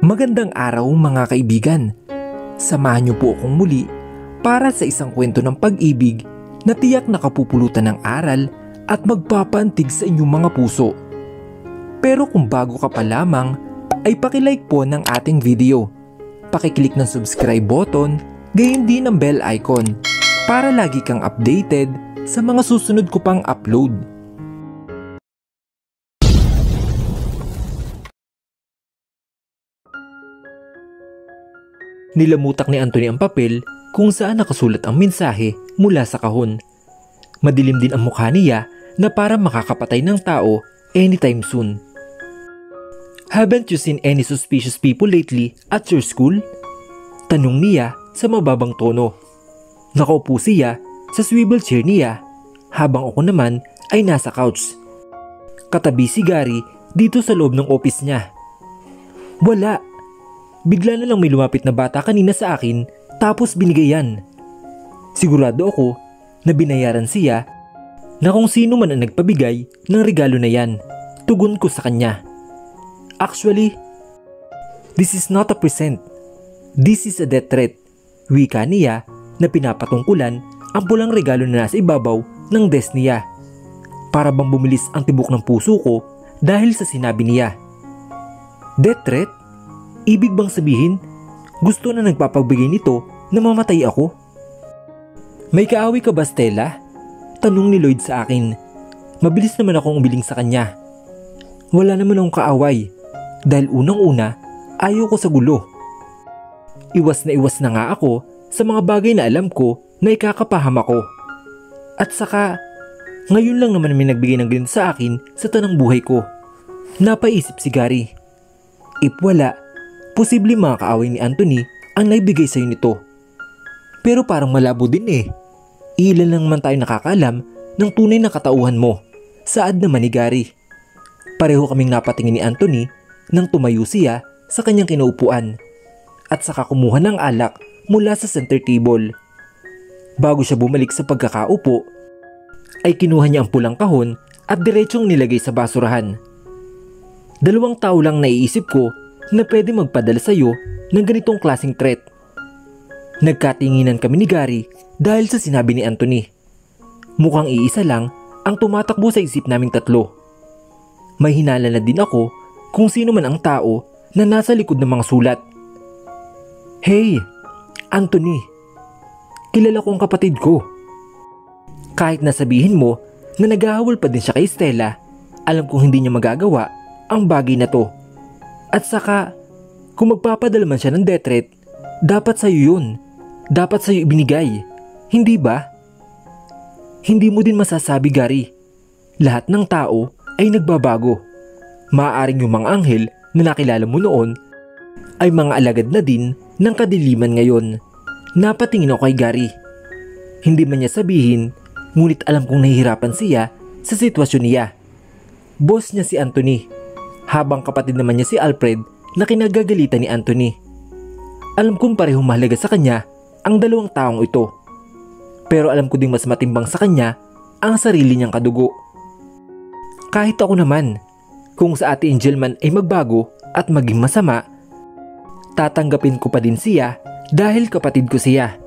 Magandang araw mga kaibigan. Samahan niyo po akong muli para sa isang kwento ng pag-ibig na tiyak nakapupulutan ng aral at magpapaantig sa inyong mga puso. Pero kung bago ka pa lamang, ay pakilike po ng ating video. Pakiclick ng subscribe button, gayon din ang bell icon para lagi kang updated sa mga susunod ko pang upload. Nilamutak ni Anthony ang papel kung saan nakasulat ang mensahe mula sa kahon. Madilim din ang mukha niya na para makakapatay ng tao anytime soon. "Haven't you seen any suspicious people lately at your school?" Tanong niya sa mababang tono. Nakaupo siya sa swivel chair niya habang ako naman ay nasa couch. Katabi si Gary dito sa loob ng office niya. "Wala. Bigla na lang may lumapit na bata kanina sa akin tapos binigay yan. Sigurado ako na binayaran siya na kung sino man ang nagpabigay ng regalo na yan." Tugon ko sa kanya. "Actually, this is not a present. This is a death threat." Wika niya na pinapatungkulan ang pulang regalo na nasa ibabaw ng desk niya. Para bang bumilis ang tibok ng puso ko dahil sa sinabi niya. "Death threat? Ibig bang sabihin, gusto na nagpapagbigay nito na mamatay ako?" "May kaaway ka ba, Stella?" Tanong ni Lloyd sa akin. Mabilis naman akong umiling sa kanya. Wala naman akong kaaway dahil unang-una ayaw ko sa gulo. Iwas na nga ako sa mga bagay na alam ko na ikakapaham ako. At saka, ngayon lang naman may nagbigay ng ganito sa akin sa tanang buhay ko. Napaisip si Gary. If wala, posible mga kaaway ni Anthony ang naibigay sa'yo nito. Pero parang malabo din eh. Ilan lang naman tayo nakakaalam ng tunay na katauhan mo. Saad naman ni Gary. Pareho kaming napatingin ni Anthony nang tumayo siya sa kanyang kinaupuan at saka kumuha ng alak mula sa center table. Bago siya bumalik sa pagkakaupo, ay kinuha niya ang pulang kahon at diretsong nilagay sa basurahan. Dalawang tao lang naiisip ko na pwede magpadala sa iyo ng ganitong klaseng threat. Nagkatinginan kami ni Gary dahil sa sinabi ni Anthony. Mukhang iisa lang ang tumatakbo sa isip naming tatlo. May hinala na din ako kung sino man ang tao na nasa likod ng mga sulat. "Hey, Anthony, kilala ko ang kapatid ko. Kahit nasabihin mo na naghahawal pa din siya kay Stella, alam kong hindi niya magagawa ang bagay na to. At saka, kung magpapadala man siya ng death threat, dapat sa'yo yun. Dapat sa'yo ibinigay. Hindi ba?" Hindi mo din masasabi, Gary. Lahat ng tao ay nagbabago. Maaaring yung mga anghel na nakilala mo noon ay mga alagad na din ng kadiliman ngayon. Napatingin ako kay Gary. Hindi man niya sabihin, ngunit alam kong nahihirapan siya sa sitwasyon niya. Boss niya si Anthony, habang kapatid naman niya si Alfred na kinagagalitan ni Anthony. Alam kong parehong mahalaga sa kanya ang dalawang taong ito. Pero alam ko ding mas matimbang sa kanya ang sarili niyang kadugo. Kahit ako naman, kung sa Ate Angel man ay magbago at maging masama, tatanggapin ko pa din siya dahil kapatid ko siya.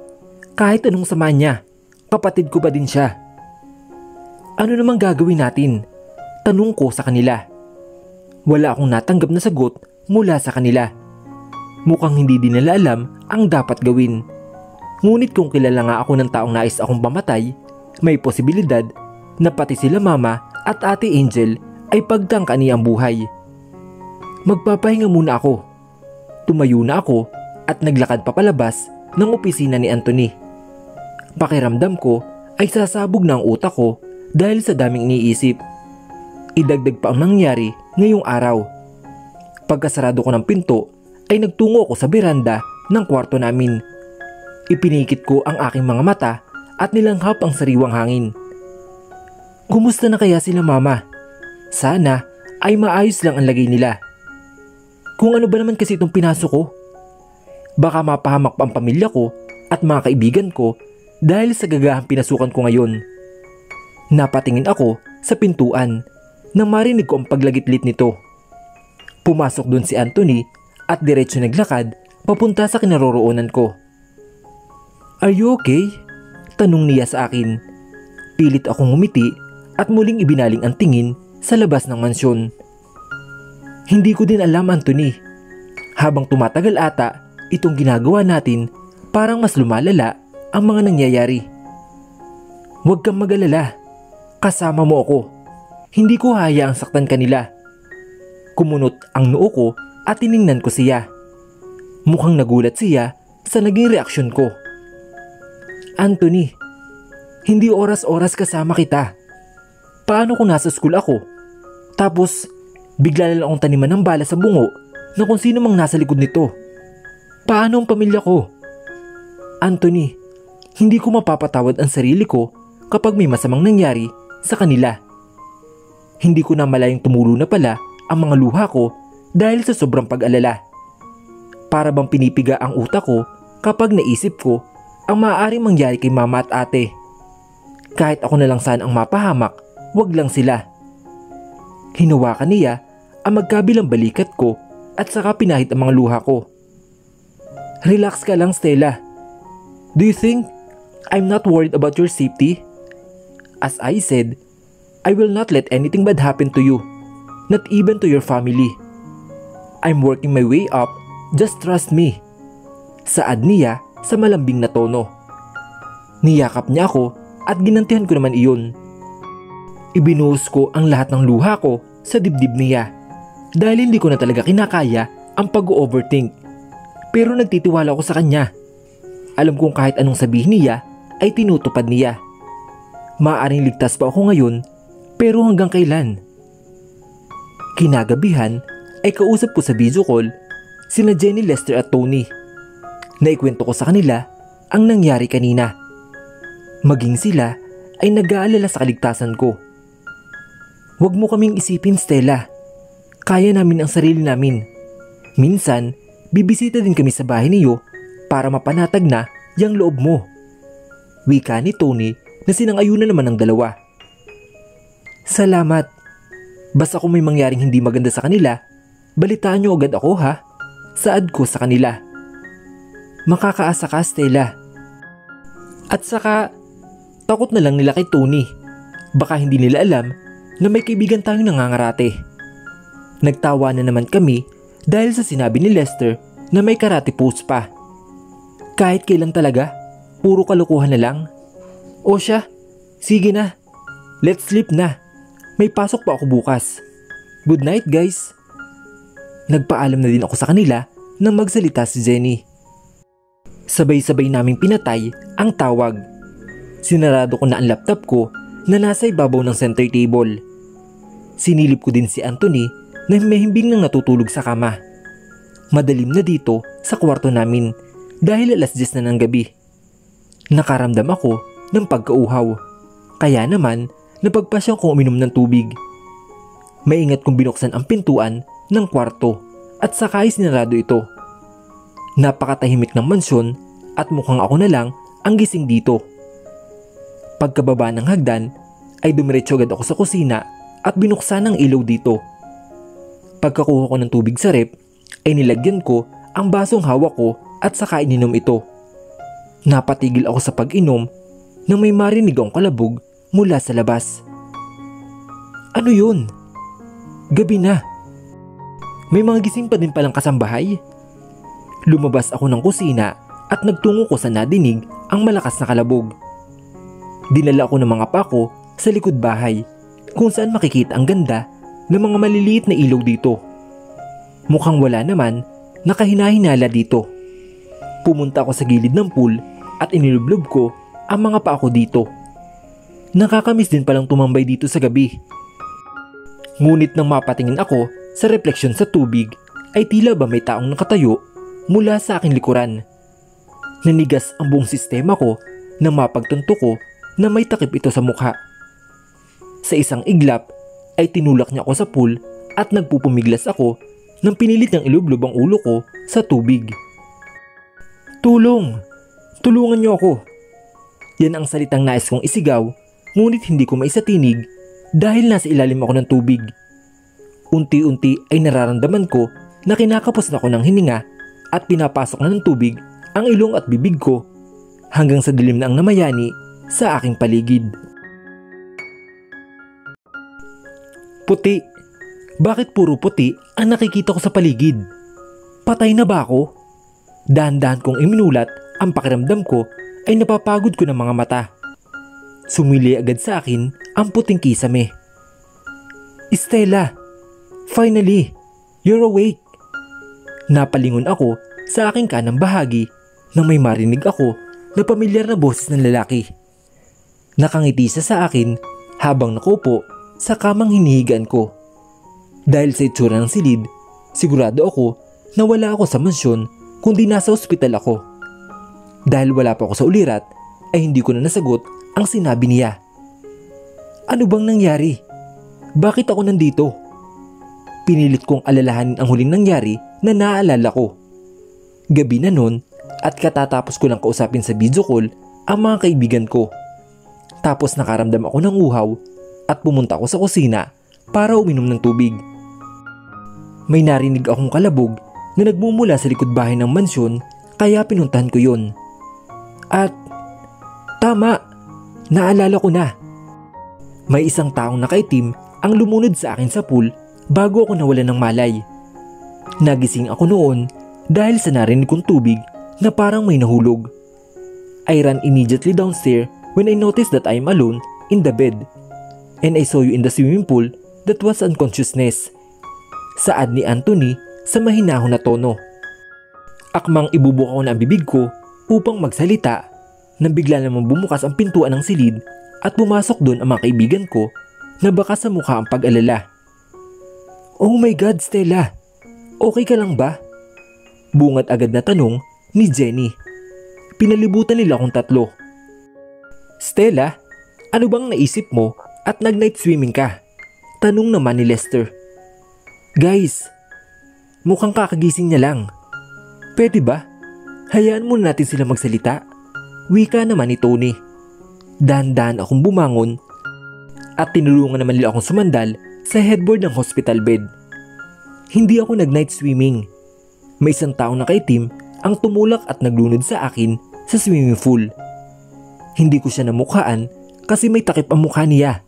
Kahit anong sama niya, kapatid ko pa din siya. "Ano namang gagawin natin?" Tanong ko sa kanila. Wala akong natanggap na sagot mula sa kanila. Mukhang hindi din nila alam ang dapat gawin. Ngunit kung kilala nga ako ng taong nais akong pamatay, may posibilidad na pati sila Mama at Ate Angel ay pagtangkani ang buhay. Magpapahinga muna ako. Tumayo na ako at naglakad papalabas ng opisina ni Anthony. Pakiramdam ko ay sasabog na ang utak ko dahil sa daming iniisip. Idagdag pa ang nangyari ngayong araw. Pagkasarado ko ng pinto ay nagtungo ako sa beranda ng kwarto namin. Ipinikit ko ang aking mga mata at nilanghap ang sariwang hangin. Kumusta na kaya sila, Mama? Sana ay maayos lang ang lagay nila. Kung ano ba naman kasi itong pinasok ko? Baka mapahamak pa ang pamilya ko at mga kaibigan ko dahil sa gagahang pinasukan ko ngayon. Napatingin ako sa pintuan nang marinig ko ang paglagitlit nito. Pumasok doon si Anthony at diretso naglakad papunta sa kinaroroonan ko. "Are you okay?" tanong niya sa akin. Pilit akong ngumiti at muling ibinaling ang tingin sa labas ng mansyon. Hindi ko din alam, Anthony. Habang tumatagal ata itong ginagawa natin, parang mas lumalala ang mga nangyayari. Huwag kang mag-alala. Kasama mo ako. Hindi ko hayaang saktan kanila. Kumunot ang noo ko at tiningnan ko siya. Mukhang nagulat siya sa naging reaksyon ko. "Anthony, hindi oras-oras kasama kita. Paano kung nasa school ako? Tapos bigla na lang akong taniman ng bala sa bungo na kung sino mang nasa likod nito. Paano ang pamilya ko? Anthony, hindi ko mapapatawad ang sarili ko kapag may masamang nangyari sa kanila. Hindi ko na malayang tumulo na pala ang mga luha ko dahil sa sobrang pag-alala. Para bang pinipiga ang utak ko kapag naisip ko ang maaaring mangyari kay mama at ate. Kahit ako na lang sana ang mapahamak, wag lang sila." Hinawakan niya ang magkabilang balikat ko at saka pinahid ang mga luha ko. "Relax ka lang, Stella. Do you think I'm not worried about your safety? As I said, I will not let anything bad happen to you, not even to your family. I'm working my way up, just trust me." Saad niya sa malambing na tono. Niyakap niya ako at ginantihan ko naman iyon. Ibinuhos ko ang lahat ng luha ko sa dibdib niya dahil hindi ko na talaga kinakaya ang pag-overthink. Pero nagtitiwala ako sa kanya. Alam kong kahit anong sabihin niya ay tinutupad niya. Maaaring ligtas pa ako ngayon, pero hanggang kailan? Kinagabihan ay kausap ko sa video call sina Jenny, Lester at Tony. Naikwento ko sa kanila ang nangyari kanina. Maging sila ay nag-aalala sa kaligtasan ko. "Huwag mo kaming isipin, Stella. Kaya namin ang sarili namin. Minsan, bibisita din kami sa bahay niyo para mapanatag na yang loob mo." Wika ni Tony na sinang-ayunan naman ng dalawa. "Salamat. Basta kung may mangyaring hindi maganda sa kanila, balitaan niyo agad ako, ha?" Saad ko sa kanila. "Makakaasa ka, Stella." At saka, takot na lang nila kay Tony. Baka hindi nila alam na may kaibigan tayong nangangarate. Nagtawa na naman kami dahil sa sinabi ni Lester na may karate post pa. Kahit kailan talaga, puro kalukuhan na lang. "O siya, sige na. Let's sleep na. May pasok pa ako bukas. Good night, guys." Nagpaalam na din ako sa kanila nang magsalita si Jenny. Sabay-sabay naming pinatay ang tawag. Sinarado ko na ang laptop ko na nasa ibabaw ng center table. Sinilip ko din si Anthony na mahimbing nang natutulog sa kama. Madilim na dito sa kwarto namin dahil 10:00 na ng gabi. Nakaramdam ako ng pagkauhaw, kaya naman napagpasya kong uminom ng tubig. Maingat kong binuksan ang pintuan ng kwarto at saka ay sinarado ito. Napakatahimik ng mansyon at mukhang ako na lang ang gising dito. Pagkababa ng hagdan ay dumiretso agad ako sa kusina at binuksan ang ilaw dito. Pagkakuha ko ng tubig sa rep ay nilagyan ko ang basong hawak ko at saka ininom ito. Napatigil ako sa pag-inom nang may marinig akong kalabog mula sa labas. Ano yun? Gabi na. May mga gising pa din palang kasambahay. Lumabas ako ng kusina at nagtungo ko sa nadinig ang malakas na kalabog. Dinala ako ng mga pako sa likod bahay kung saan makikita ang ganda ng mga maliliit na ilog dito. Mukhang wala naman nakahinahinala dito. Pumunta ako sa gilid ng pool at inilublob ko ang mga pako dito. Nakakamiss din palang tumambay dito sa gabi. Ngunit nang mapatingin ako sa refleksyon sa tubig ay tila ba may taong nakatayo mula sa aking likuran. Nanigas ang buong sistema ko nang mapagtanto ko na may takip ito sa mukha. Sa isang iglap ay tinulak niya ako sa pool at nagpupumiglas ako nang pinilit niyang ilublob ang ulo ko sa tubig. "Tulong! Tulungan niyo ako!" Yan ang salitang nais kong isigaw, ngunit hindi ko maisatinig dahil nasa ilalim ako ng tubig. Unti-unti ay nararamdaman ko na kinakapos na ko ng hininga at pinapasok na ng tubig ang ilong at bibig ko hanggang sa dilim na ang namayani sa aking paligid. Puti. Bakit puro puti ang nakikita ko sa paligid? Patay na ba ako? Dahan-dahan kong iminulat ang pakiramdam ko ay napapagod ko ng mga mata. Sumili agad sa akin ang puting kisame. Stella, finally, you're awake. Napalingon ako sa aking kanang bahagi nang may marinig ako na pamilyar na boses ng lalaki. Nakangiti siya sa akin habang nakaupo sa kamang hinihigaan ko. Dahil sa itsura ng silid, sigurado ako na wala ako sa mansyon kundi nasa ospital ako. Dahil wala pa ako sa ulirat ay hindi ko na nasagot ang sinabi niya. Ano bang nangyari? Bakit ako nandito? Pinilit kong alalahanin ang huling nangyari na naaalala ko. Gabi na nun at katatapos ko lang kausapin sa video call ang mga kaibigan ko. Tapos nakaramdam ako ng uhaw at pumunta ako sa kusina para uminom ng tubig. May narinig akong kalabog na nagmumula sa likod bahay ng mansyon kaya pinuntahan ko yun. At tama, naalala ko na. May isang taong nakaitim ang lumunod sa akin sa pool bago ako nawalan ng malay. Nagising ako noon dahil sa narinig kong tubig na parang may nahulog. I ran immediately downstairs when I noticed that I am alone in the bed. And I saw you in the swimming pool that was unconsciousness. Saad ni Anthony sa mahinahon na tono. Akmang ibubuka ko na ang bibig ko upang magsalita nang bigla namang bumukas ang pintuan ng silid at pumasok doon ang mga kaibigan ko na baka sa mukha ang pag-alala. Oh my God, Stella! Okay ka lang ba? Bungad agad na tanong ni Jenny. Pinalibutan nila akong tatlo. Stella, ano bang naisip mo at nag-night swimming ka? Tanong naman ni Lester. Guys, mukhang kakagising niya lang. Pwede ba? Hayaan muna natin sila magsalita. Wika naman ni Tony. Dahan-dahan akong bumangon at tinulungan naman nila akong sumandal sa headboard ng hospital bed. Hindi ako nag-night swimming. May isang taong nakaitim ang tumulak at naglunod sa akin sa swimming pool. Hindi ko siya namukhaan kasi may takip ang mukha niya.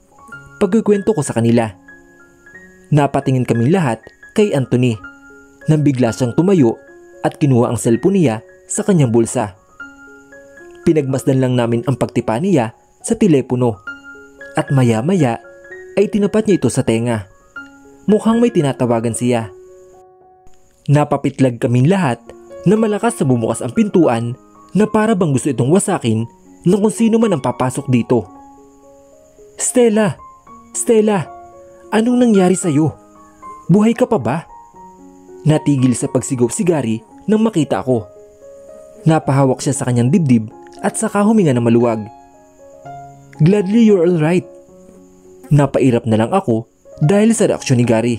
Pagkikwento ko sa kanila. Napatingin kaming lahat kay Anthony nang bigla siyang tumayo at kinuha ang cellphone niya sa kanyang bulsa. Pinagmasdan lang namin ang pagtipa niya sa telepono at maya-maya ay tinapat niya ito sa tenga. Mukhang may tinatawagan siya. Napapitlag kaming lahat na malakas na bumukas ang pintuan na para bang gusto itong wasakin ng kung sino man ang papasok dito. Stella! Stella! Anong nangyari sa'yo? Buhay ka pa ba? Natigil sa pagsigaw si Gary nang makita ako. Napahawak siya sa kanyang dibdib at saka huminga ng maluwag. Gladly you're alright. Napairap na lang ako dahil sa reaksyon ni Gary.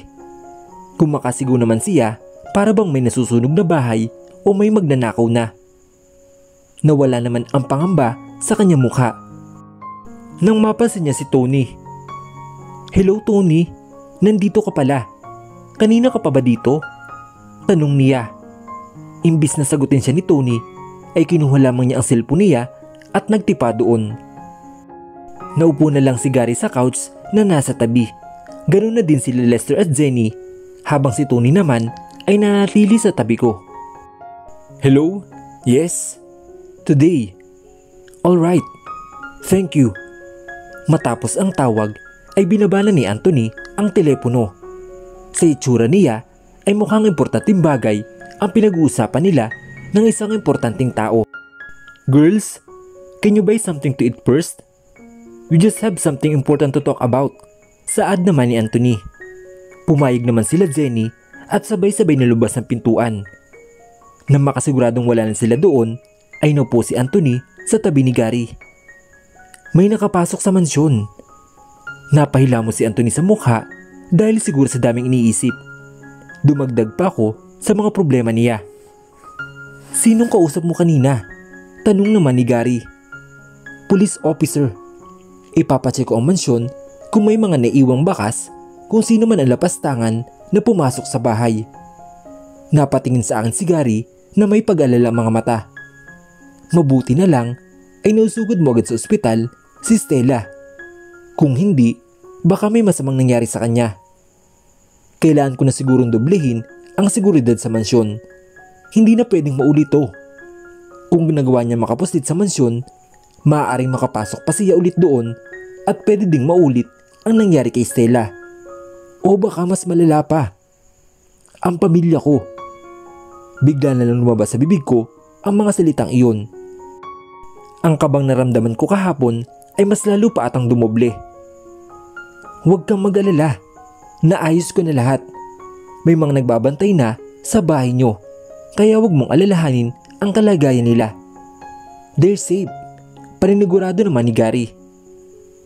Kumakasigaw naman siya para bang may nasusunog na bahay o may magnanakaw na. Nawala naman ang pangamba sa kanyang mukha. Nang mapansin niya si Tony. Hello Tony, nandito ka pala. Kanina ka pa ba dito? Tanong niya. Imbis na sagutin siya ni Tony, ay kinuha lamang niya ang cellphone niya at nagtipa doon. Naupo na lang si Gary sa couch na nasa tabi. Ganun na din sila Lester at Jenny, habang si Tony naman ay nanatili sa tabi ko. Hello? Yes? Today? Alright. Thank you. Matapos ang tawag, ay binabala ni Anthony ang telepono. Sa itsura niya ay mukhang importanteng bagay ang pinag-uusapan nila ng isang importanteng tao. Girls, can you buy something to eat first? We just have something important to talk about. Saad naman ni Anthony. Pumayag naman sila Jenny at sabay-sabay nalubas ng pintuan. Nang makasiguradong wala na sila doon, ay naupo si Anthony sa tabi ni Gary. May nakapasok sa mansyon. Napahilamos si Anthony sa mukha dahil siguro sa daming iniisip. Dumagdag pa ako sa mga problema niya. Sinong kausap mo kanina? Tanong naman ni Gary. Police officer. Ipapacheck ko ang mansyon kung may mga naiwang bakas kung sino man ang lapastangan na pumasok sa bahay. Napatingin sa akin si Gary na may pag-alala ang mga mata. Mabuti na lang ay nausugod mo agad sa ospital si Stella. Kung hindi, baka may masamang nangyari sa kanya. Kailangan ko na sigurong doblehin ang seguridad sa mansyon. Hindi na pwedeng maulit to. Kung ginagawa niya makapuslit sa mansyon, maaaring makapasok pa siya ulit doon at pwede ding maulit ang nangyari kay Stella. O baka mas malala pa, ang pamilya ko. Bigla na lang lumabas sa bibig ko ang mga salitang iyon. Ang kabang naramdaman ko kahapon ay mas lalo pa atang dumoble. Huwag kang mag-alala, naayos ko na lahat. May mga nagbabantay na sa bahay nyo, kaya huwag mong alalahanin ang kalagayan nila. They're safe, paninigurado naman ni Gary.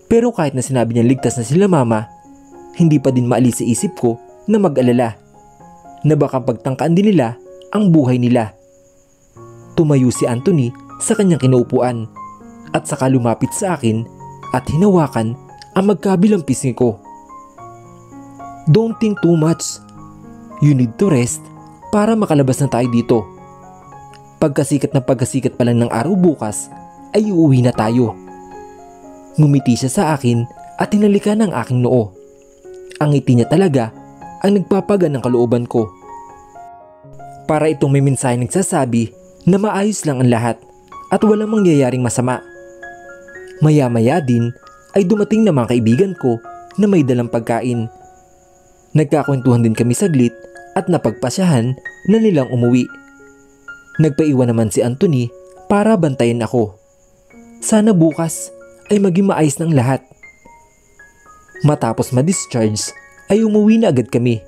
Pero kahit na sinabi niya ligtas na sila mama, hindi pa din maalis sa isip ko na mag-alala na baka pagtangkaan din nila ang buhay nila. Tumayo si Anthony sa kanyang kinaupuan at saka lumapit sa akin at hinawakan ang magkabilang pisngi ko. Don't think too much. You need to rest para makalabas na tayo dito. Pagkasikat pa lang ng araw bukas ay uuwi na tayo. Ngumiti siya sa akin at hinalikan ang aking noo. Ang ngiti niya talaga ang nagpapagaan ng kalooban ko. Para itong may mensahe nagsasabi na maayos lang ang lahat at walang mangyayaring masama. Maya-maya din ay dumating na mga kaibigan ko na may dalang pagkain. Nagkakwentuhan din kami saglit at napagpasyahan na nilang umuwi. Nagpaiwan naman si Anthony para bantayan ako. Sana bukas ay maging maayos ng lahat. Matapos ma-discharge ay umuwi na agad kami.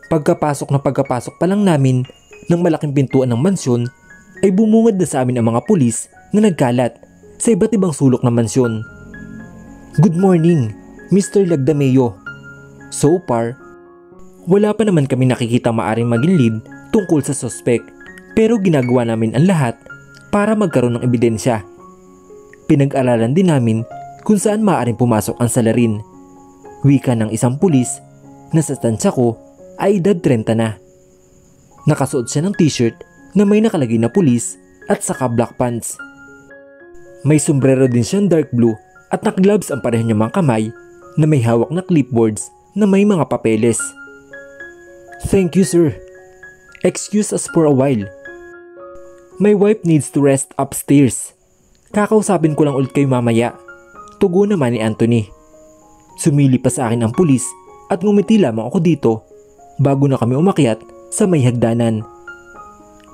Pagkapasok pa lang namin ng malaking pintuan ng mansyon ay bumungad na sa amin ang mga pulis na nagkalat sa iba't ibang sulok ng mansyon. Good morning, Mr. Lagdameo. So far, wala pa naman kami nakikita maaring maging lead tungkol sa suspect, pero ginagawa namin ang lahat para magkaroon ng ebidensya. Pinag-aralan din namin kung saan maaaring pumasok ang salarin. Wika ng isang pulis na sa tansya ko ay edad 30 na. Nakasuot siya ng t-shirt na may nakalagay na pulis at saka black pants. May sombrero din siyang dark blue at nakagloves ang pareho niyang mga kamay na may hawak na clipboards na may mga papeles. Thank you, sir. Excuse us for a while. My wife needs to rest upstairs. Kakausapin ko lang ulit kayo mamaya. Tugo naman ni Anthony. Sumili pa sa akin ang pulis at ngumiti lamang ako dito bago na kami umakyat sa may hagdanan.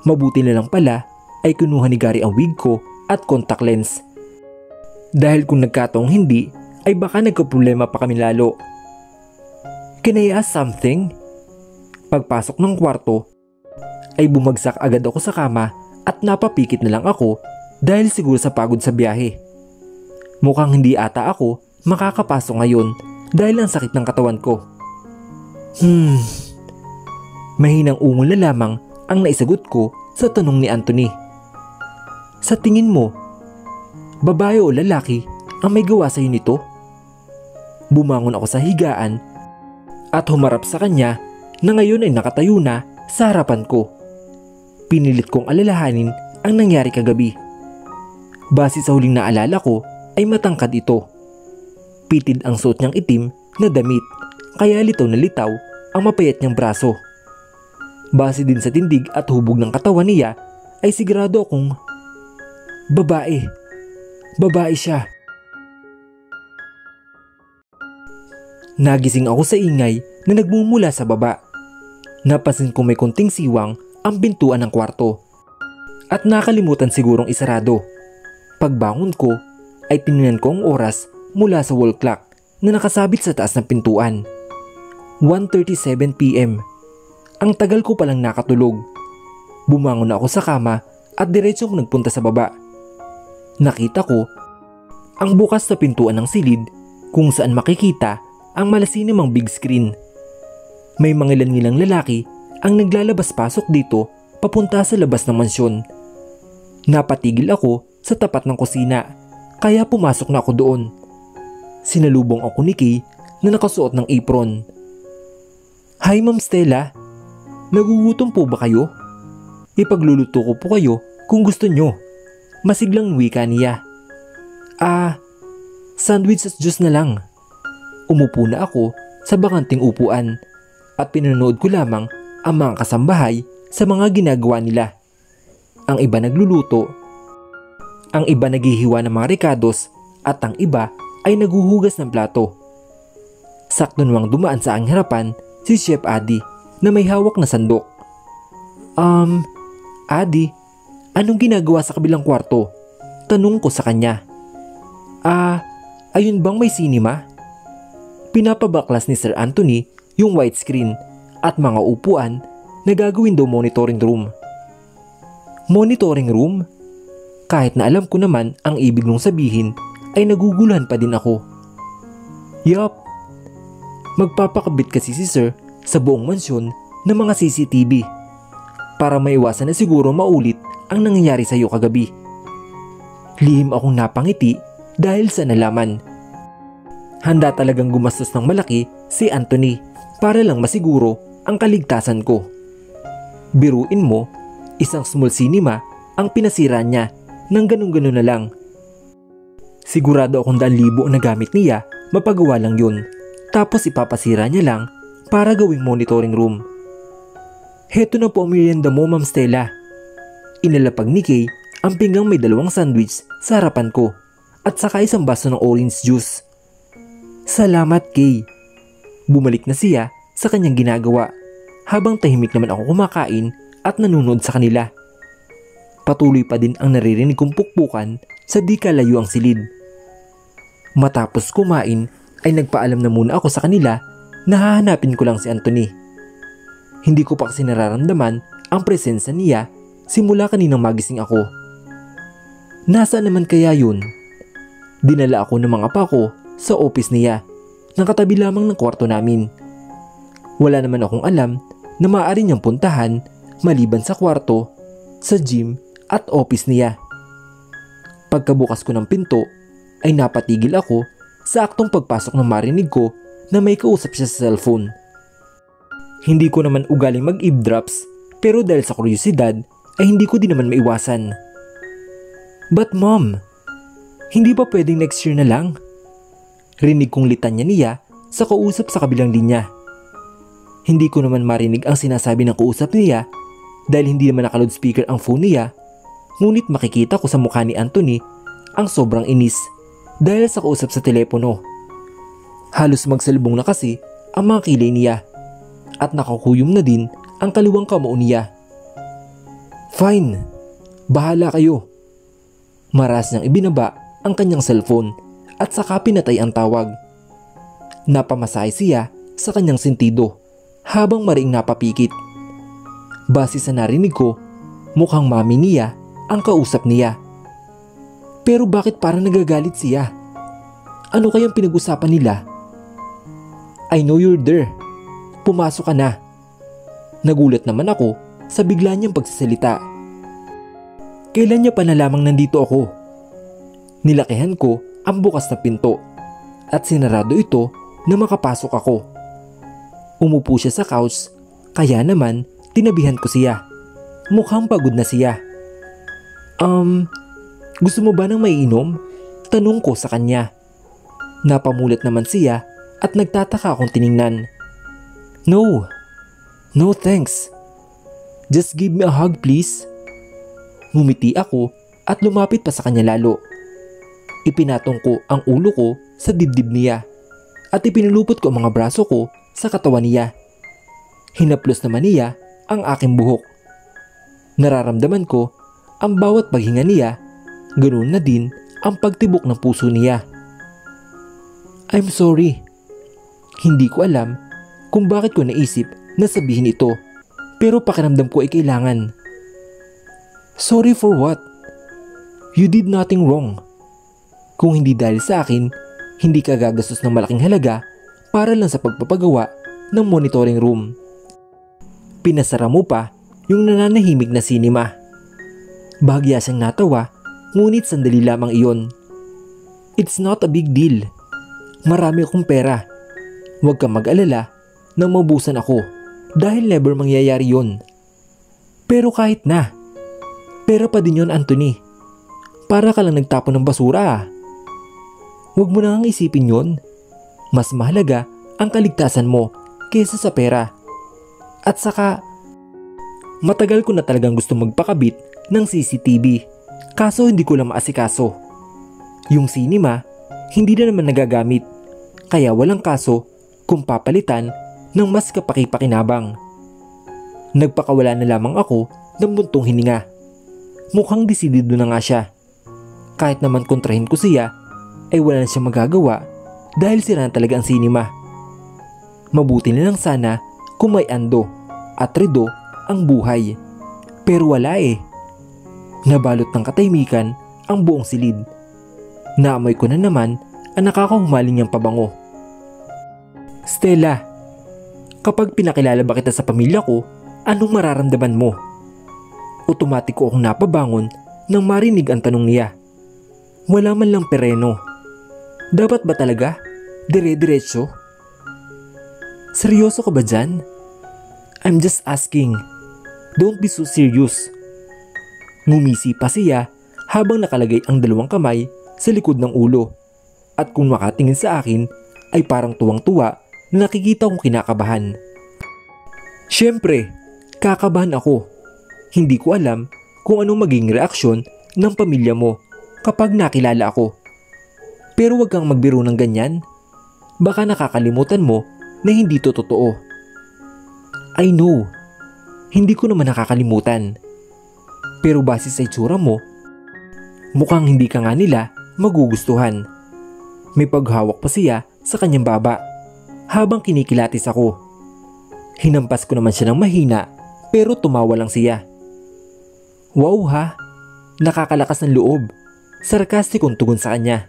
Mabuti na lang pala ay kinuha ni Gary ang wig ko at contact lens. Dahil kung nagkataong hindi ay baka nagkaproblema pa kami lalo. Can I ask something? Pagpasok ng kwarto ay bumagsak agad ako sa kama at napapikit na lang ako dahil siguro sa pagod sa biyahe. Mukhang hindi ata ako makakapasok ngayon dahil ang sakit ng katawan ko. Mahinang ungol na lamang ang naisagot ko sa tanong ni Anthony. Sa tingin mo, babae o lalaki ang may gawa sa'yo nito? Bumangon ako sa higaan at humarap sa kanya na ngayon ay nakatayo na sa harapan ko. Pinilit kong alalahanin ang nangyari kagabi. Base sa huling naalala ko ay matangkad ito. Pitid ang suot niyang itim na damit, kaya litaw na litaw ang mapayat niyang braso. Base din sa tindig at hubog ng katawan niya ay sigurado akong babae siya. Nagising ako sa ingay na nagmumula sa baba. Napansin ko may konting siwang ang pintuan ng kwarto at nakalimutan sigurong isarado. Pagbangon ko ay tinignan ko ang oras mula sa wall clock na nakasabit sa taas ng pintuan. 1:37 PM. Ang tagal ko palang nakatulog. Bumangon ako sa kama at diretsong nagpunta sa baba. Nakita ko ang bukas na pintuan ng silid kung saan makikita ang malasinimang big screen. May mga ilan-ilang lalaki ang naglalabas-pasok dito papunta sa labas ng mansyon. Napatigil ako sa tapat ng kusina kaya pumasok na ako doon. Sinalubong ako ni Kay na nakasuot ng apron. Hi Ma'am Stella. Nagugutom po ba kayo? Ipagluluto ko po kayo kung gusto nyo. Masiglang wika niya. Sandwich at juice na lang. Umupo na ako sa bakanting upuan at pinanood ko lamang ang mga kasambahay sa mga ginagawa nila. Ang iba nagluluto, ang iba naghihiwa ng mga rekados at ang iba ay naguhugas ng plato. Sakto namang dumaan sa aking harapan si Chef Adi na may hawak na sandok. Adi, anong ginagawa sa kabilang kwarto? Tanong ko sa kanya. Ayun bang may sinima? Pinapabaklas ni Sir Anthony yung widescreen at mga upuan na gagawin daw monitoring room. Monitoring room? Kahit na alam ko naman ang ibig nung sabihin ay naguguluhan pa din ako. Yup, magpapakabit kasi si Sir sa buong mansyon ng mga CCTV para maiwasan na siguro maulit ang nangyayari sa iyo kagabi. Lihim akong napangiti dahil sa nalaman. Handa talagang gumastos ng malaki si Anthony para lang masiguro ang kaligtasan ko. Biruin mo, isang small cinema ang pinasira niya ng ganun-ganun na lang. Sigurado akong 2,000 na gamit niya, mapagawa lang yun. Tapos ipapasira niya lang para gawing monitoring room. Heto na po ang merienda mo, Ma'am Stella. Inalapag ni Kay ang pinggang may 2 sandwich sa harapan ko at saka isang baso ng orange juice. Salamat, Kay. Bumalik na siya sa kanyang ginagawa habang tahimik naman ako kumakain at nanonood sa kanila. Patuloy pa din ang naririnig kong pukpukan sa di kalayo ang silid. Matapos kumain ay nagpaalam na muna ako sa kanila na hahanapin ko lang si Anthony. Hindi ko pa kasi nararamdaman ang presensya niya simula kaninang magising ako. Nasaan naman kaya yun? Dinala ako ng mga pako sa office niya, nang katabi lamang ng kwarto namin. Wala naman akong alam na maaari niyang puntahan maliban sa kwarto, sa gym at office niya. Pagkabukas ko ng pinto ay napatigil ako sa aktong pagpasok ng marinig ko na may kausap siya sa cellphone. Hindi ko naman ugaling mag-eavesdrops pero dahil sa kuryosidad ay hindi ko din naman maiwasan. But mom, hindi pa pwedeng next year na lang? Rinig kong litanya niya sa kausap sa kabilang linya. Hindi ko naman marinig ang sinasabi ng kausap niya dahil hindi naman naka-loudspeaker ang phone niya, ngunit makikita ko sa mukha ni Anthony ang sobrang inis dahil sa kausap sa telepono. Halos magsalubong na kasi ang mga kilay niya at nakakuyom na din ang kaliwang kamao niya. Fine, bahala kayo. Maras niyang ibinaba ang kanyang cellphone at saka pinatay ang tawag. Napamasahe siya sa kanyang sentido habang mariing napapikit. Base sa narinig ko, mukhang mami niya ang kausap niya. Pero bakit parang nagagalit siya? Ano kayang pinag-usapan nila? I know you're there. Pumasok ka na. Nagulat naman ako sa bigla niyang pagsasalita. Kailan niya pa na lamang nandito ako? Nilakihan ko ang bukas na pinto at sinarado ito na makapasok ako. Umupo siya sa couch, kaya naman tinabihan ko siya. Mukhang pagod na siya. Gusto mo ba ng maiinom? Tanong ko sa kanya. Napamulat naman siya at nagtataka akong tiningnan. No thanks. Just give me a hug please. Ngumiti ako at lumapit pa sa kanya lalo. Ipinatong ko ang ulo ko sa dibdib niya at ipinulupot ko ang mga braso ko sa katawan niya. Hinaplos naman niya ang aking buhok. Nararamdaman ko ang bawat paghinga niya, ganoon na din ang pagtibok ng puso niya. I'm sorry. Hindi ko alam kung bakit ko naisip na sabihin ito, pero pakiramdam ko ay kailangan. Sorry for what? You did nothing wrong. Kung hindi dahil sa akin, hindi ka gagastos ng malaking halaga para lang sa pagpapagawa ng monitoring room. Pinasara mo pa yung nananahimik na sinima. Bahagya siyang natawa, ngunit sandali lamang iyon. It's not a big deal. Marami akong pera. Huwag kang mag-alala nang mabusan ako. dahil never mangyayari yun. Pero kahit na, pera pa din yun, Anthony. Para ka lang nagtapon ng basura. Huwag mo na ngang isipin yun. Mas mahalaga ang kaligtasan mo kaysa sa pera. At saka, matagal ko na talagang gusto magpakabit ng CCTV, kaso hindi ko lang maasikaso. Yung cinema, hindi na naman nagagamit, kaya walang kaso kung papalitan ng mas kapaki-pakinabang. Nagpakawala na lamang ako ng buntong hininga. Mukhang desidido na nga siya. Kahit naman kontrahin ko siya, ay wala na siya magagawa dahil sira na talaga ang cinema. Mabuti na lang sana kung may Ando at Redo ang buhay. Pero wala eh. Nabalot ng katahimikan ang buong silid. Naamoy ko na naman ang nakakahumaling niyang pabango. Stella, kapag pinakilala ba kita sa pamilya ko, anong mararamdaman mo? Otomatiko akong napabangon nang marinig ang tanong niya. Wala man lang pereno. Dapat ba talaga? Dire-diretso? Seryoso ka ba dyan? I'm just asking. Don't be so serious. Ngumisi pa siya habang nakalagay ang dalawang kamay sa likod ng ulo. At kung makatingin sa akin ay parang tuwang-tuwa na nakikita kong kinakabahan. Siyempre, kakabahan ako. Hindi ko alam kung anong maging reaksyon ng pamilya mo kapag nakilala ako. Pero wag kang magbiro ng ganyan. Baka nakakalimutan mo na hindi to totoo. I know, hindi ko naman nakakalimutan. Pero base sa itsura mo, mukhang hindi ka nga nila magugustuhan. May paghawak pa siya sa kanyang baba habang kinikilatis ako. Hinampas ko naman siya ng mahina pero tumawa lang siya. Wow ha, nakakalakas ng loob. Sarkastikong tugon sa kanya.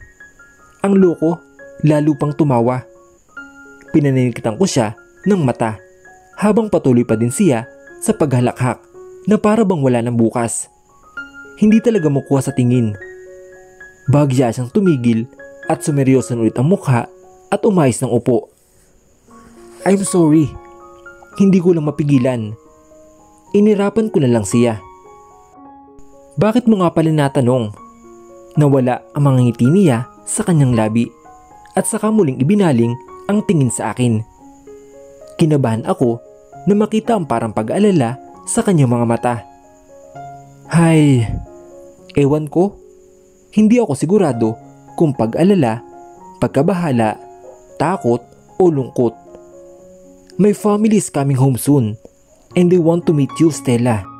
Ang loko, lalo pang tumawa. Pinaninikitan ko siya ng mata habang patuloy pa din siya sa paghalakhak na para bang wala ng bukas. Hindi talaga makuha sa tingin. Bagya siyang tumigil at sumeryosan ulit ang mukha at umayos ng upo. I'm sorry, hindi ko lang mapigilan. Inirapan ko na lang siya. Bakit mo nga pala natanong? Nawala ang mga ngiti niya sa kanyang labi at saka muling ibinaling ang tingin sa akin. Kinabahan ako na makita ang parang pag-alala sa kanyang mga mata. Hay, ewan ko. Hindi ako sigurado kung pag-alala, pagkabahala, takot o lungkot. My family is coming home soon and they want to meet you, Stella.